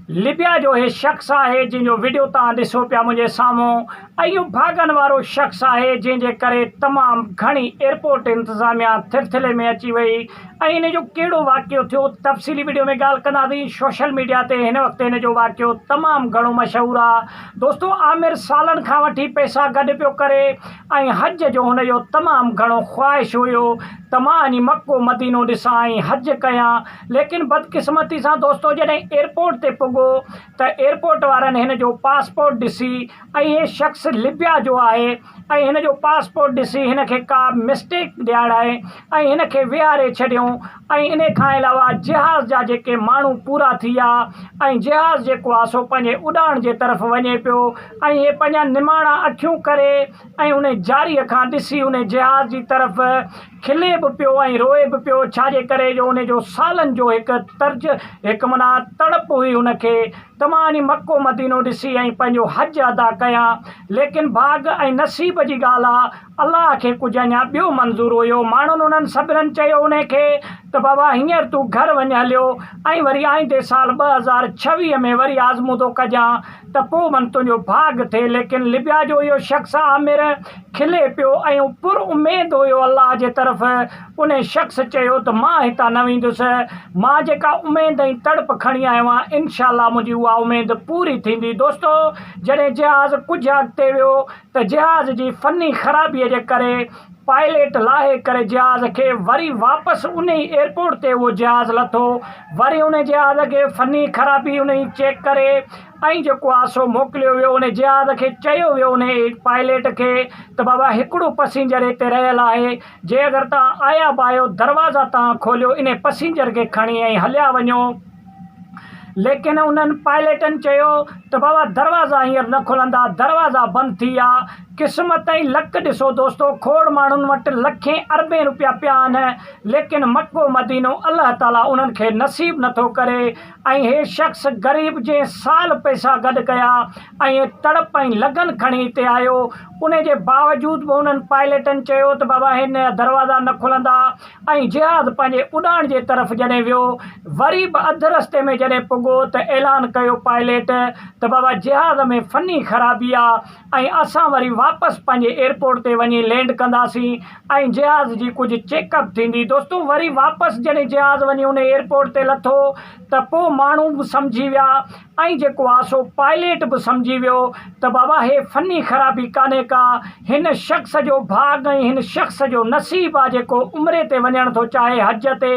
लिबिया जो हे शख्स है जिन वीडियो तुम पिया मुझे साम्हूं इहो भागन वारो शख्स है जैसे करे तमाम घनी एयरपोर्ट इंतजामिया थिरथिले में अची वही इन जो कड़ो वाक्य थो तफ़सीली वीडियो में गाल कंदासीं। सोशल मीडिया ते इन वक्त इन जो वाक्य तमाम घणो मशहूर आ दोस्तों। आमिर सालन खां वठी पैसा गड पियो करे हज जो हुन जो तमाम घणो ख्वाहिश हुयो त मां वञी मक्को मदीनो ॾिसां हज कयां, लेकिन बदकिस्मती से दोस्तों जॾहिं एयरपोर्ट ते पुगो त एयरपोर्ट वारनि हिन जो पासपोर्ट ॾिसी ये शख्स लिबिया जो है हिन जो पासपोर्ट ॾिसी हिन खे का मिस्टेक ॾियाराए हिन खे विहारे छॾियऊं। इन खां अलावा जहाज़ जा जेके माण्हू पूरा थिया जहाज़ जेको आहे सो पंहिंजे उॾाण जे तरफ़ वञे पियो ये पंहिंजा निमाणा अखियूं करे उन जारीअ खां ॾिसी उन जहाज़ जी तरफ़ खिले भी पियो रोए भी पियो। छाजे करे जो उन जो सालन जो एक तर्ज एक मना तड़प हुई उनके तमाम मक्को मदीनो ॾिसी पंहिंजो हज अदा कयां, लेकिन भाग नसीब जी ॻाल्हि आहे अल्लाह के कुछ अञा ॿियो मंज़ूर हुयो। माण्हुनि उन्हनि सभिनीनि चयो उन खे त बाबा हींअर तूं घर वञ हलियो वरी आईंदे साल 2026 में वरी आज़मूदो कजां त पोइ मन तुंहिंजो भाग थिए। लेकिन लिबिया जो इहो शख्स आमिर खिले पियो पुर उमेद हुयो अल्लाह जे तरफ़। उन शख्स चयो त मां हितां न वेंदुसि, मां जेका उमेद तड़प खणी आयो आहियां इंशाअल्लाह मुंहिंजी उहा उमेद पूरी थींदी। दोस्तों जॾहिं जहाज़ कुझु अॻिते वियो त जहाज़ जी फ़नी ख़राबीअ जे करे पायलट लाहे करे जहाज़ के वरी वापस उन एयरपोर्ट ते वो जहाज़ लथो वरी उन जहाज़ के फ़नी ख़राबी उन चेक करे जो आहे सो मोकिलियो वियो। उन जहाज़ के चयो वियो उन पायलट के त बाबा हिकिड़ो पैसेंजर हिते रहियल है, जे अगर तव्हां आया बि आहियो दरवाज़ा तव्हां खोलियो इन पैसेंजर के खणी हलिया वञो। लेकिन उन्हनि पायलटनि चयो त बाबा दरवाज़ा हींअर न खुलंदा, दरवाज़ा बंदि थी विया। क़िस्मत लक ॾिसो दोस्तों, खोड़ माण्हुनि वटि लखें अरबें रुपया पिया आहिनि, लेकिन मक्को मदीनो अल्लाह ताला उन्हनि खे नसीब नथो करे। हे शख्स ग़रीब जे साल पैसा गॾु कया तड़प लगन खणी हिते आयो। उन जे बावजूद भी उन्हनि पायलटनि चयो त बाबा हिन दरवाज़ा न खुलंदा जहाज़ पंहिंजे उॾाण जे तरफ़ जॾहिं वियो वरी बि अध रस्ते में जॾहिं पुगो त ऐलान कयो पायलट त बाबा जहाज़ में फ़नी ख़राबी आहे असां वरी वापस पंहिंजे एयरपोर्ट ते वञी लैंड कंदासीं जहाज़ जी कुछ चेकअप थींदी। दोस्तों वरी वापस जॾहिं जहाज़ वञी उन एयरपोर्ट ते लथो त पोइ माण्हू भी समझी विया जेको आहे सो पायलट भी समझी वियो त बाबा हे फ़नी ख़राबी कान्हे का, हिन शख्स जो भाग हिन शख्स जो नसीब आहे जेको उम्रे ते वञण थो चाहे हज ते।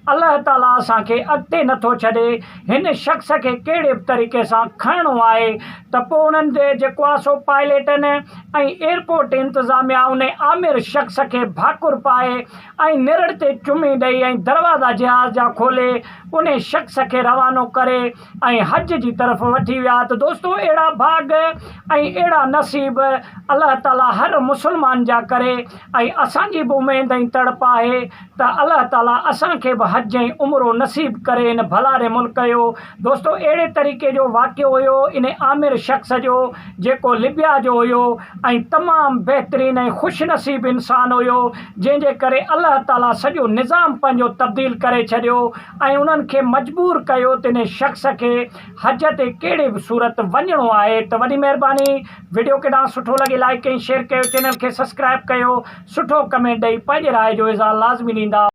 अल्लाह ताला असांखे अॻिते नथो छॾे, हिन शख्स खे कहिड़े बि तरीक़े सां खणणो आहे। त पोइ उन्हनि जे जेको आहे सो पायलटनि एयरपोर्ट इंतज़ामिया उन आमिर शख्स के भाकुर पाए निरड़ ते चुमी ॾेई दरवाज़ा जहाज़ जा खोले उन शख्स के रवानो करे हज जी तरफ़ वठी विया। तो दोस्तों अहिड़ा भाग अहिड़ा नसीब अल्लाह ताला हर मुसलमान जा करे असांजी भी उमेद तड़प है त अल्लाह ताला असांखे भी हज उम्रो नसीब करे इन भलारे मुल्क जो। दोस्तों अहिड़े तरीक़े जो वाक़ियो हुयो इन आमिर शख्स जो जेको लिबिया जो हुयो तमाम बेहतरीन खुश नसीब इंसान हुयो जैसे करे अल्लाह ताला सॼो निज़ाम पंहिंजो तब्दील करे छॾियो उन्हनि खे मजबूर कयो त इन शख्स के हज ते कहिड़े भी सूरत वञणो आहे। त वॾी महिरबानी, वीडियो केॾांहुं सुठो लगे लाइक कयो, शेयर कयो, चैनल के सब्सक्राइब कयो, सुठो कमेंट ॾेई पंहिंजे राय जो इज़हार लाज़मी ॾींदा।